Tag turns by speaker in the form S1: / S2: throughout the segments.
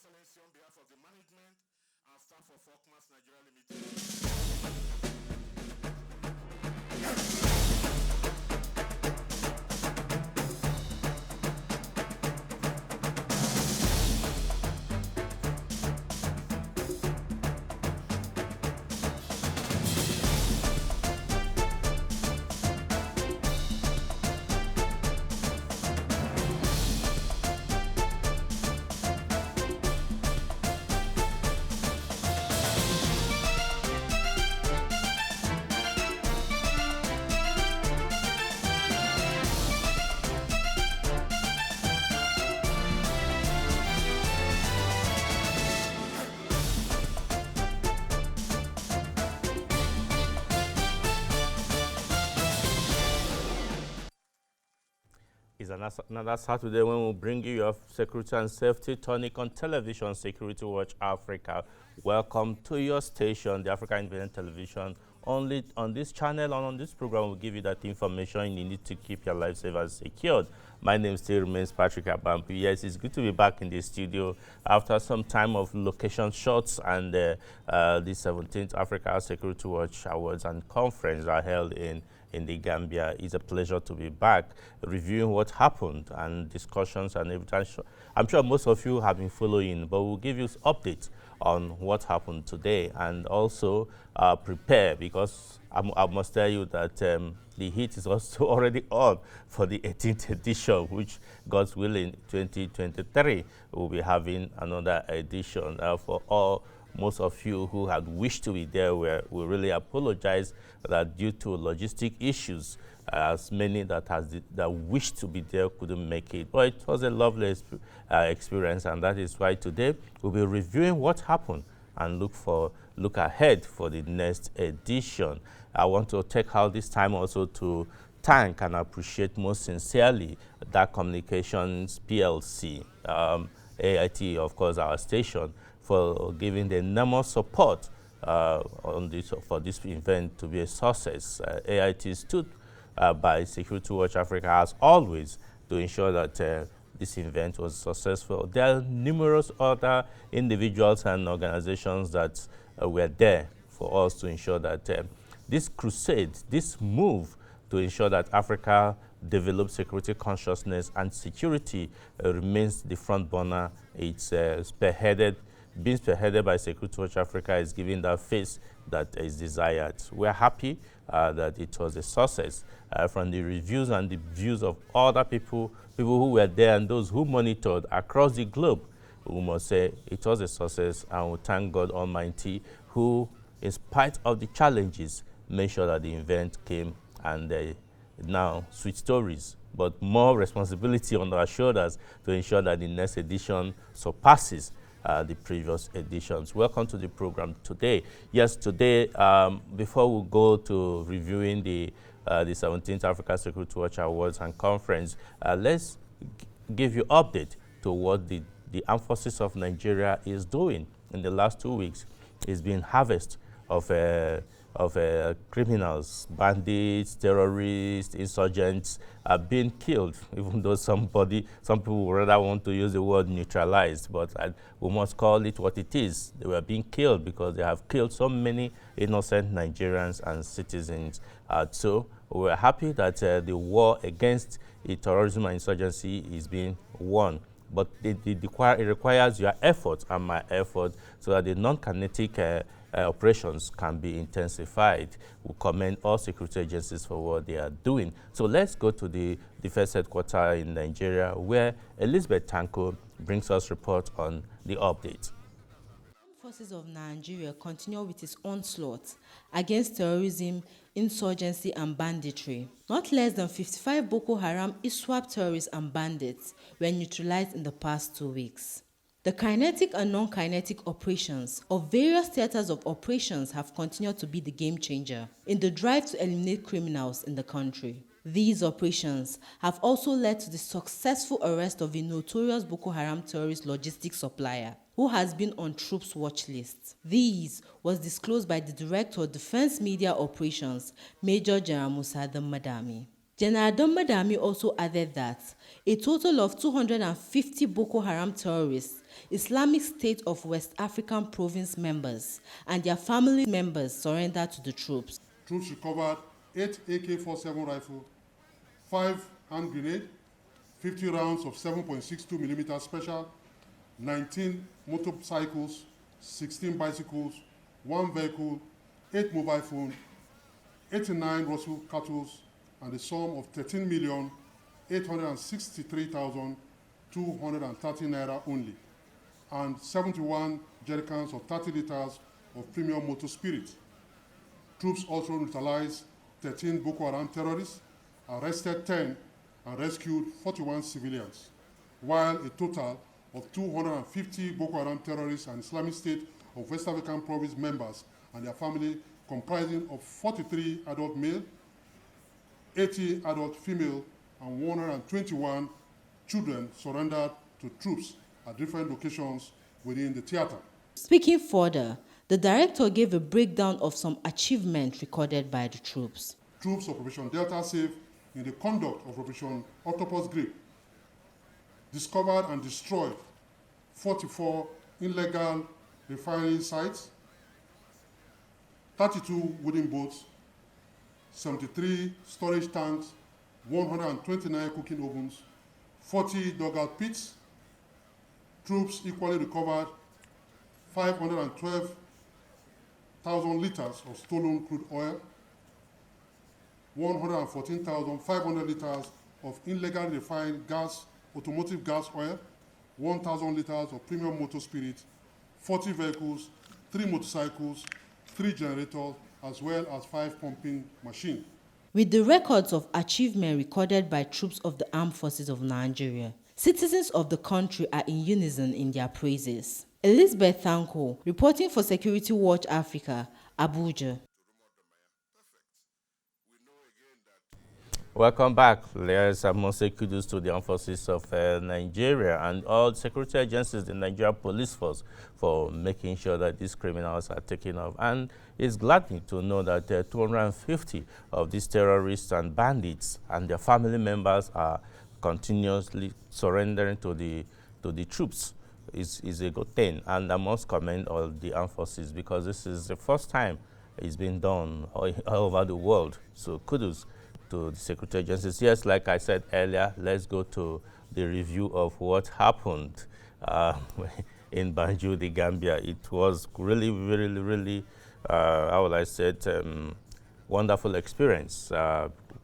S1: Excellency, on behalf of the management and staff of Folkmas Nigeria Limited.
S2: It's another Saturday when we bring you your security and safety tonic on television, Security Watch Africa. Welcome to your station, the Africa Independent Television. Only on this channel and on this program, we'll give you that information you need to keep your life safe and secured. My name still remains Patrick Abampi. Yes, it's good to be back in the studio after some time of location shots, and the 17th Africa Security Watch Awards and Conference are held in the Gambia. It's a pleasure to be back reviewing what happened and discussions and everything. I'm sure most of you have been following, but we'll give you updates on what happened today, and also prepare, because I must tell you that the heat is also already on for the 18th edition, which, God's willing, 2023 we'll be having another edition. For most of you who had wished to be there, we really apologize that due to logistic issues, as many that wished to be there couldn't make it. But it was a lovely experience, and that is why today we'll be reviewing what happened and look ahead for the next edition. I want to take out this time also to thank and appreciate most sincerely DAC Communications PLC, AIT, of course, our station, for giving the enormous support for this event to be a success. AIT stood by Security Watch Africa as always to ensure that this event was successful. There are numerous other individuals and organizations that were there for us to ensure that this crusade, this move to ensure that Africa develops security consciousness and security remains the front burner. It's being spearheaded by Security Watch Africa is giving that face that is desired. We're happy that it was a success. From the reviews and the views of other people who were there and those who monitored across the globe, we must say it was a success, and we thank God Almighty, who, in spite of the challenges, made sure that the event came, and now sweet stories, but more responsibility on our shoulders to ensure that the next edition surpasses the previous editions. Welcome to the program today. Yes, today, before we go to reviewing the 17th Africa Security Watch Awards and Conference, let's give you update to what the Armed Forces of Nigeria is doing. In the last 2 weeks, it's been harvest of criminals, bandits, terrorists, insurgents are being killed, even though some people would rather want to use the word neutralized, but we must call it what it is. They were being killed because they have killed so many innocent Nigerians and citizens. So we're happy that the war against terrorism and insurgency is being won. But it requires your effort and my effort so that the non-kinetic operations can be intensified. We commend all security agencies for what they are doing. So let's go to the Defense Headquarters in Nigeria, where Elizabeth Tanko brings us report on the update.
S3: Forces of Nigeria continue with its onslaught against terrorism, insurgency, and banditry. Not less than 55 Boko Haram ISWAP terrorists and bandits were neutralized in the past 2 weeks. The kinetic and non-kinetic operations of various theaters of operations have continued to be the game changer in the drive to eliminate criminals in the country. These operations have also led to the successful arrest of a notorious Boko Haram terrorist logistics supplier who has been on troops' watch list. This was disclosed by the Director of Defense Media Operations, Major General Musa Madami. General Dombadami also added that a total of 250 Boko Haram terrorists, Islamic State of West African Province members, and their family members surrendered to the troops.
S4: Troops recovered 8 AK-47 rifles, 5 hand grenades, 50 rounds of 7.62mm special, 19 motorcycles, 16 bicycles, 1 vehicle, 8 mobile phones, 89 Russell cattle, and a sum of 13,863,230 naira only, and 71 jerrycans of 30 liters of premium motor spirit. Troops also neutralized 13 Boko Haram terrorists, arrested 10, and rescued 41 civilians, while a total of 250 Boko Haram terrorists and Islamic State of West African Province members and their family, comprising of 43 adult male, 80 adult female, and 121 children, surrendered to troops at different locations within the theater.
S3: Speaking further, the director gave a breakdown of some achievements recorded by the troops.
S4: Troops of Operation Delta Safe, in the conduct of Operation Octopus Grip, discovered and destroyed 44 illegal refining sites, 32 wooden boats, 73 storage tanks, 129 cooking ovens, 40 dugout pits. Troops equally recovered 512,000 liters of stolen crude oil, 114,500 liters of illegally refined gas, automotive gas oil, 1,000 liters of premium motor spirit, 40 vehicles, 3 motorcycles, 3 generators, as well as 5 pumping machines.
S3: With the records of achievement recorded by troops of the Armed Forces of Nigeria, citizens of the country are in unison in their praises. Elizabeth Thanko, reporting for Security Watch Africa, Abuja.
S2: Welcome back. Let's say kudos to the Armed Forces of Nigeria and all security agencies, the Nigeria Police Force, for making sure that these criminals are taken off. And it's gladdening to know that 250 of these terrorists and bandits and their family members are continuously surrendering to the troops. Is a good thing, and I must commend all the armed forces because this is the first time it's been done all over the world. So kudos to the security agencies. Yes, like I said earlier, let's go to the review of what happened in Banjul, the Gambia. It was really, how would I say it, wonderful experience.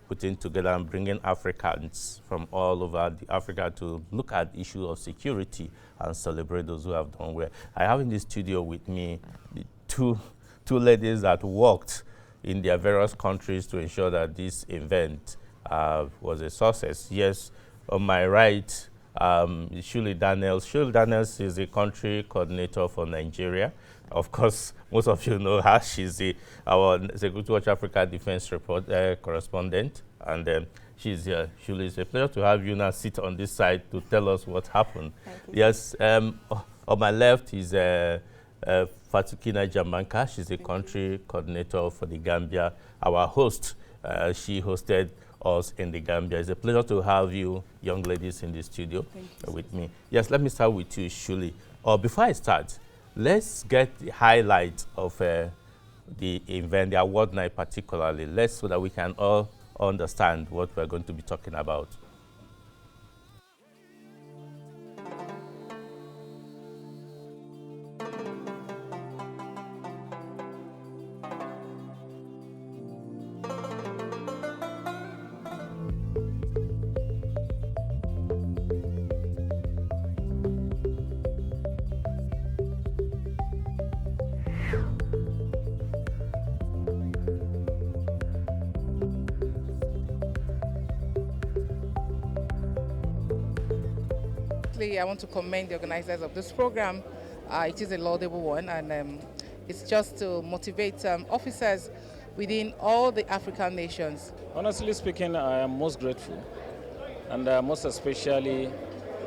S2: Putting together and bringing Africans from all over Africa to look at the issue of security and celebrate those who have done well. I have in the studio with me the two ladies that worked in their various countries to ensure that this event was a success. Yes, on my right, Shirley Daniels. Shirley Daniels is the country coordinator for Nigeria. Of course, most of you know her. She's our Security Watch Africa Defense Report correspondent, and she's here. Shirley, it's a pleasure to have you now sit on this side to tell us what happened. Yes, on my left is Fatukina Jamanka. She's the country coordinator for the Gambia. Our host, she hosted us in the Gambia. It's a pleasure to have you, young ladies, in the studio with me. Yes, let me start with you, Shirley. Before I start, let's get the highlight of the event, the award night particularly, so that we can all understand what we're going to be talking about.
S5: I want to commend the organizers of this program. It is a laudable one, and it's just to motivate officers within all the African nations.
S6: Honestly speaking, I am most grateful, and most especially,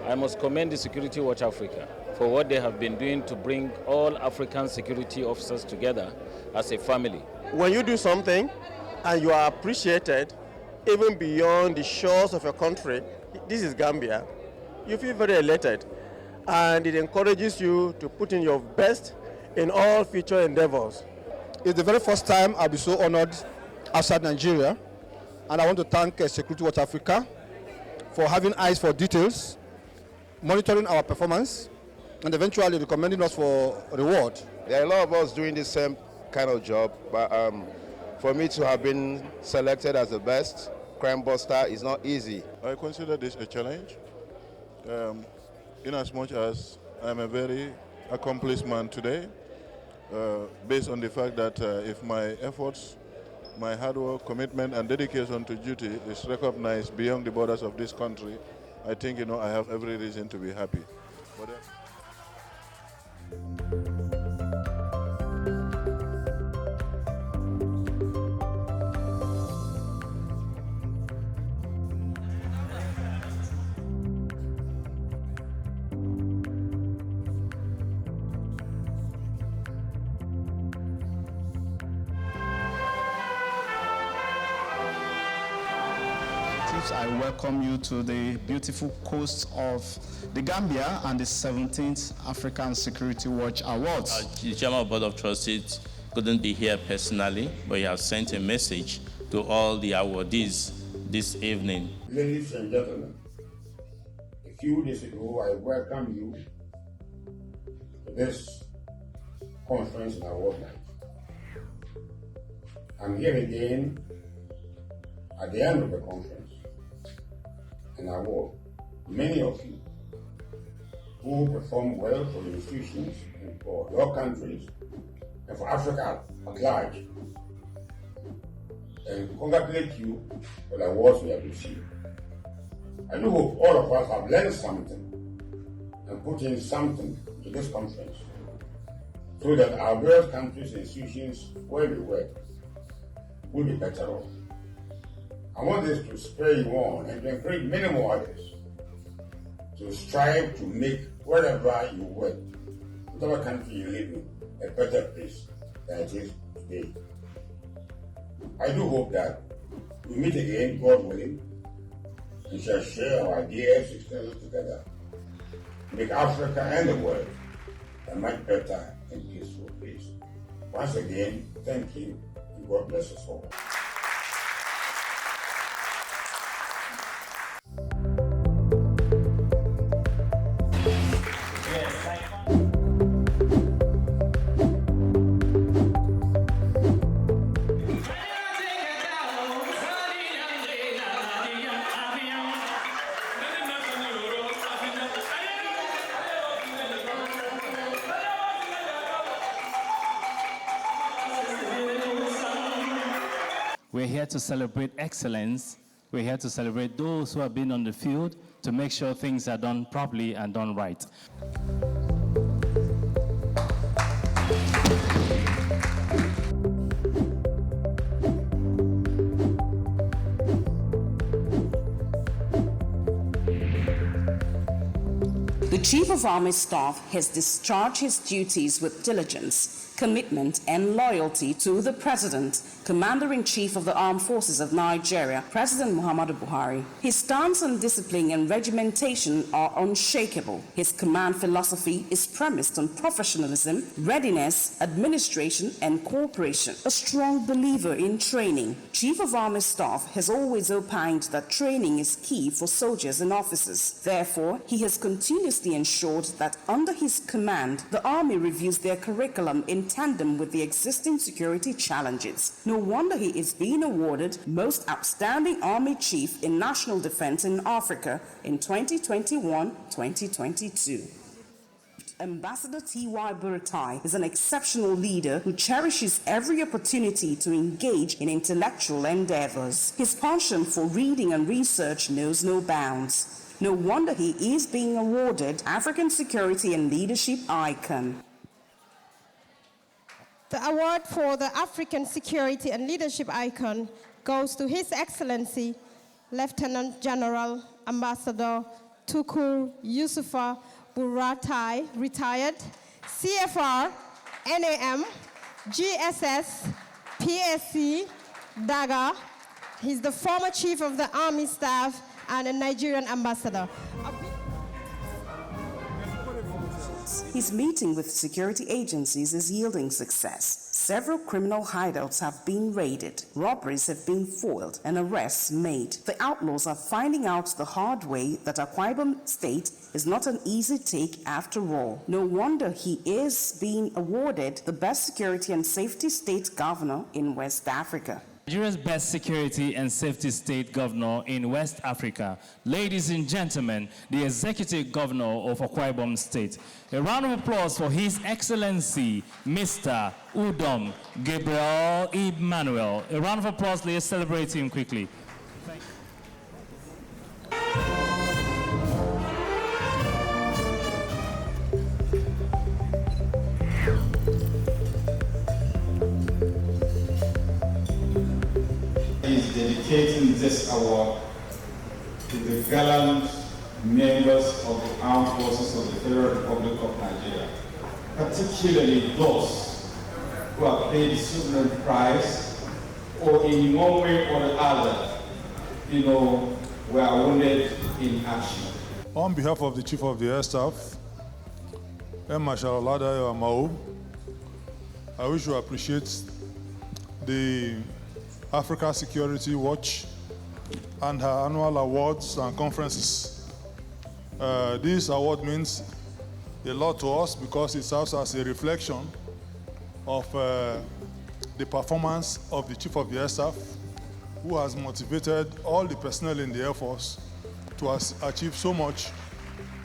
S6: I must commend the Security Watch Africa for what they have been doing to bring all African security officers together as a family.
S7: When you do something and you are appreciated, even beyond the shores of your country, this is Gambia, you feel very elated. And it encourages you to put in your best in all future endeavors.
S8: It's the very first time I'll be so honored outside Nigeria. And I want to thank Security Watch Africa for having eyes for details, monitoring our performance, and eventually recommending us for reward.
S9: There are a lot of us doing the same kind of job, but for me to have been selected as the best crime buster is not easy.
S10: I consider this a challenge, in as much as I'm a very accomplished man today, based on the fact that if my efforts, my hard work, commitment, and dedication to duty is recognized beyond the borders of this country, I think, I have every reason to be happy.
S11: I welcome you to the beautiful coast of the Gambia and the 17th African Security Watch Awards.
S2: The Chairman of Board of Trustees couldn't be here personally, but he has sent a message to all the awardees this evening.
S12: Ladies and gentlemen, a few days ago I welcomed you to this conference and award night. I'm here again at the end of the conference and award many of you who perform well for the institutions and for your countries and for Africa at large, and congratulate you for the awards we have received. I do hope all of us have learned something and put in something to this conference so that our various countries and institutions where we work will be better off. I want this to spur you on and to encourage many more others to strive to make wherever you work, whatever country you live in, a better place than it is today. I do hope that we meet again, God willing, and shall share our ideas, experiences together, make Africa and the world a much better and peaceful place. Once again, thank you, and God bless us all.
S11: We're here to celebrate excellence. We're here to celebrate those who have been on the field to make sure things are done properly and done right.
S13: The Chief of Army Staff has discharged his duties with diligence, commitment, and loyalty to the President, Commander-in-Chief of the Armed Forces of Nigeria, President Muhammadu Buhari. His stance on discipline and regimentation are unshakable. His command philosophy is premised on professionalism, readiness, administration, and cooperation. A strong believer in training, Chief of Army Staff has always opined that training is key for soldiers and officers. Therefore, he has continuously ensured that under his command, the Army reviews their curriculum in tandem with the existing security challenges. No wonder he is being awarded Most Outstanding Army Chief in National Defense in Africa in 2021-2022. Ambassador T.Y. Buratai is an exceptional leader who cherishes every opportunity to engage in intellectual endeavors. His passion for reading and research knows no bounds. No wonder he is being awarded African Security and Leadership Icon.
S14: The award for the African Security and Leadership Icon goes to His Excellency Lieutenant General Ambassador Tukur Yusufa Buratai, retired, CFR, NAM, GSS, PSC, DAGA, He's the former chief of the Army Staff and a Nigerian ambassador.
S13: His meeting with security agencies is yielding success. Several criminal hideouts have been raided, robberies have been foiled, and arrests made. The outlaws are finding out the hard way that Akwa Ibom State is not an easy take after all. No wonder he is being awarded the best security and safety state governor in West Africa.
S15: Nigeria's best security and safety state governor in West Africa. Ladies and gentlemen, the executive governor of Akwa Ibom State. A round of applause for His Excellency, Mr. Udom Gabriel Emmanuel. A round of applause, let's celebrate him quickly. Thank you.
S16: Is dedicating this award to the gallant members of the armed forces of the Federal Republic of Nigeria, particularly those who have paid the sovereign price or in one way or the other, were wounded in action.
S17: On behalf of the Chief of the Air Staff, Air Marshal Oladayo Amao, I wish to appreciate the Africa Security Watch and her annual awards and conferences. This award means a lot to us because it serves as a reflection of the performance of the Chief of the Air Staff, who has motivated all the personnel in the Air Force to achieve so much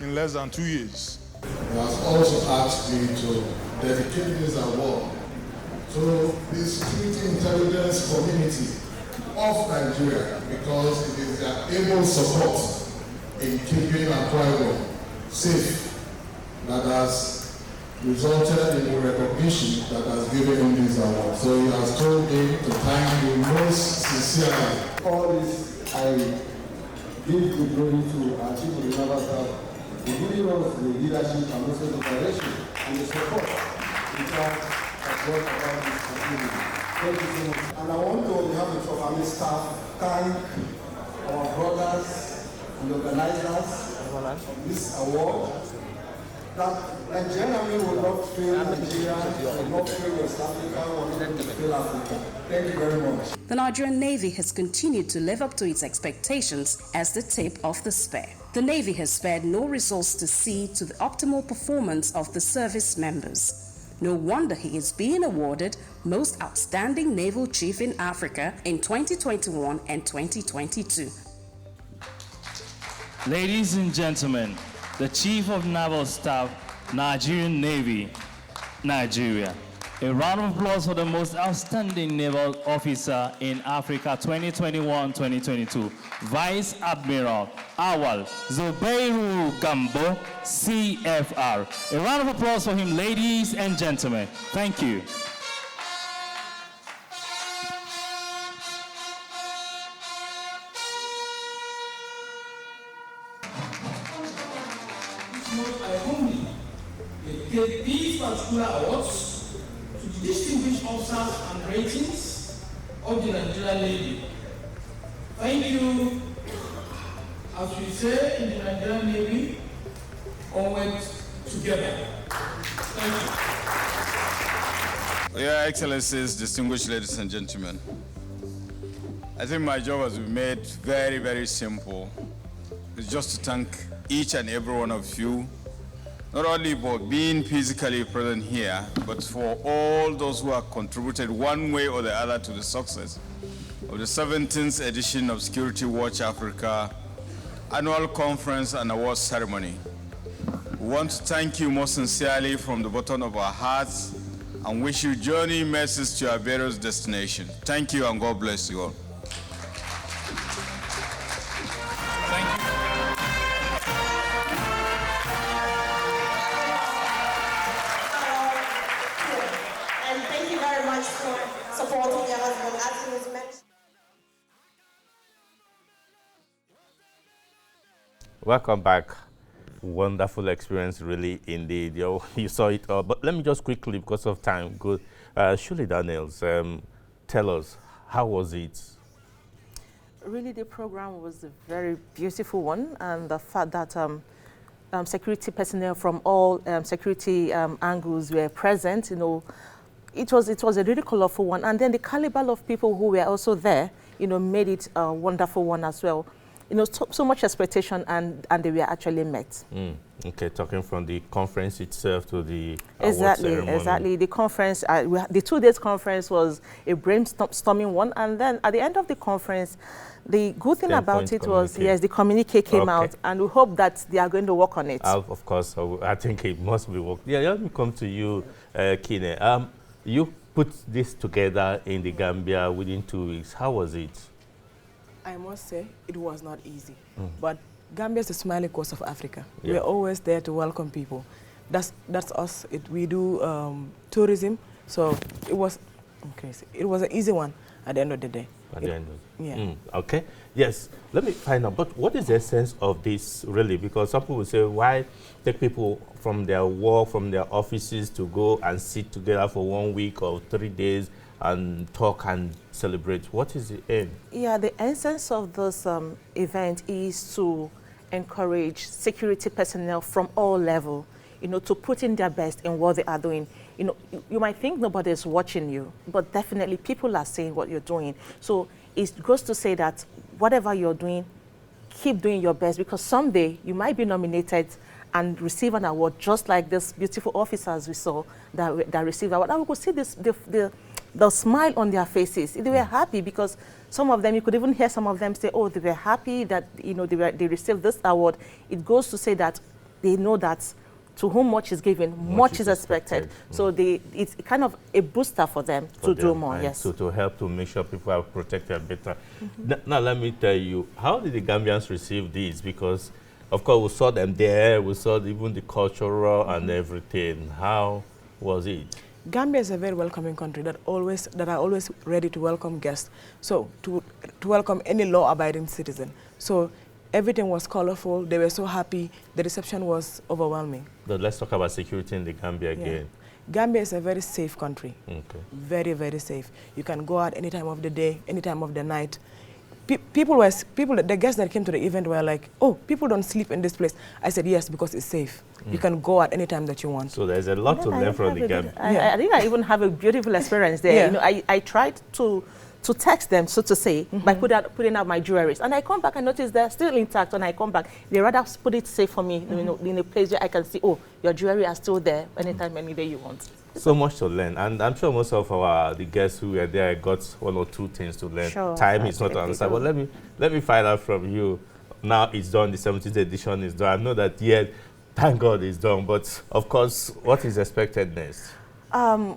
S17: in less than 2 years.
S18: He has also asked me to dedicate this award to the security intelligence community of Nigeria because it is their able support in keeping Akwa Ibom safe that has resulted in the recognition that has given him this award. So he has told me to thank you most sincerely.
S19: All this I give the glory to our Chief of the Naval Staff, for giving us the leadership and also the direction and the support about this activity. Thank you so much. And I want to, on behalf of Army staff, thank our brothers and organizers of this award. That Nigerian Army will not fail Nigeria, will not fail West Africa, will not fail Africa. Thank you very much.
S13: The Nigerian Navy has continued to live up to its expectations as the tip of the spear. The Navy has spared no resource to see to the optimal performance of the service members. No wonder he is being awarded Most Outstanding Naval Chief in Africa in 2021 and 2022.
S15: Ladies and gentlemen, the Chief of Naval Staff, Nigerian Navy, Nigeria. A round of applause for the most outstanding naval officer in Africa 2021-2022, Vice Admiral Awal Zubairu Gambo, CFR. A round of applause for him, ladies and gentlemen. Thank you.
S20: I humbly dedicate these particular awards to the distinguished officers and ratings of the Nigerian Navy. Thank you, as we say in the Nigerian Navy, onward together. Thank you.
S21: Your Excellencies, distinguished ladies and gentlemen, I think my job has been made very, very simple. It's just to thank each and every one of you, not only for being physically present here, but for all those who have contributed one way or the other to the success of the 17th edition of Security Watch Africa Annual Conference and Awards Ceremony. We want to thank you most sincerely from the bottom of our hearts and wish you journey mercies to your various destinations. Thank you and God bless you all.
S2: Welcome back. Wonderful experience, really, indeed. You saw it all. But let me just quickly, because of time, go. Shirley Daniels, tell us, how was it?
S1: Really, the program was a very beautiful one, and the fact that security personnel from all security angles were present, it was a really colorful one. And then the caliber of people who were also there, made it a wonderful one as well. So much expectation, and they were actually met.
S2: Okay, talking from the conference itself to the award ceremony.
S1: Exactly. The conference, the 2 days conference was a brainstorming one, and then at the end of the conference, the good thing about it was, yes, the communique came out, and we hope that they are going to work on it.
S2: Of course, I think it must be worked. Yeah, let me come to you, Kine. You put this together in the Gambia within 2 weeks. How was it?
S22: I must say, it was not easy. But Gambia is the smiling coast of Africa.
S2: Yeah.
S22: We're always there to welcome people. That's us. We do tourism, so it was an easy one at the end of the day.
S2: At the end of
S22: yeah.
S2: Okay. Yes. Let me find out. But what is the essence of this really? Because some people say, why take people from their work, from their offices to go and sit together for 1 week or 3 days and talk and celebrate? What is the aim?
S1: Yeah, the essence of this event is to encourage security personnel from all levels, to put in their best in what they are doing. You might think nobody is watching you, but definitely people are saying what you're doing. So it goes to say that whatever you're doing, keep doing your best, because someday you might be nominated and receive an award, just like this beautiful officers we saw that received the award. And we could see the smile on their faces. They were happy, because some of them, you could even hear some of them say, oh, they were happy that they received this award. It goes to say that they know that to whom much is given, much is expected. So it's kind of a booster for them to do more. Yes.
S2: So to help to make sure people are protected better. Now let me tell you, how did the Gambians receive this? Because of course we saw them there, we saw even the cultural and everything. How was it?
S22: Gambia is a very welcoming country that are always ready to welcome guests. So to welcome any law-abiding citizen. So everything was colorful. They were so happy. The reception was overwhelming.
S2: But let's talk about security in the Gambia again.
S22: Gambia is a very safe country.
S2: Okay.
S22: Very, very safe. You can go out any time of the day, any time of the night. The guests that came to the event were like, oh, people don't sleep in this place. I said, yes, because it's safe. You can go out any time that you want.
S2: So there's a lot to learn from the Gambia.
S1: I think I even have a beautiful experience there.
S22: Yeah.
S1: I tried to text them, so to say, by putting out my jewelry. And I come back and notice they're still intact. When I come back, they rather put it safe for me, in a place where I can see, oh, your jewelry are still there anytime, any day you want.
S2: So much to learn, and I'm sure most of the guests who were there got 1 or 2 things to learn.
S1: Sure,
S2: time is not an answer, but let me find out from you. Now it's done, the 17th edition is done. I know that yet, thank God it's done, but of course, what is expected next?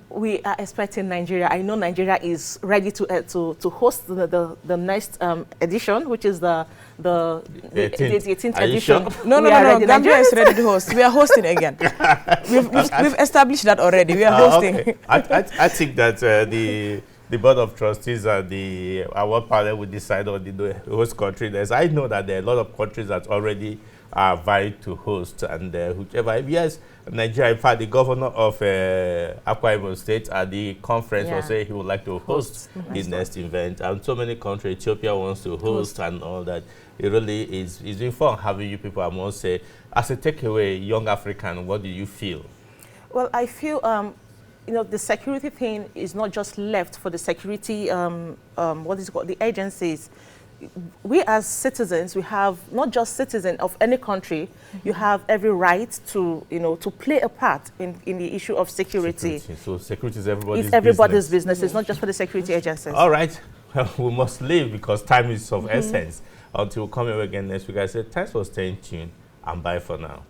S1: We are expecting Nigeria. I know Nigeria is ready to host the next edition, which is the 18th edition.
S22: Sure? No. Gambia is ready to host. We are hosting again. We've established that already. We are hosting.
S2: Okay. I think that the Board of Trustees and the award panel will decide on the host country. I know that there are a lot of countries that already are vying to host, and whichever. Yes, Nigeria. In fact, the governor of Akwa Ibom State at the conference was saying he would like to host the next event, and so many countries. Ethiopia wants to host and all that. It really is. It's been fun having you people. I must say, as a takeaway, young African, what do you feel?
S1: Well, I feel the security thing is not just left for the security. What is it called? The agencies. We as citizens, we have not just citizens of any country, you have every right to, to play a part in the issue of security.
S2: So security is everybody's business.
S1: It's everybody's business. It's not just for the security agencies.
S2: All right. Well, we must leave because time is of essence. Until we come here again next week, I say thanks for staying tuned and bye for now.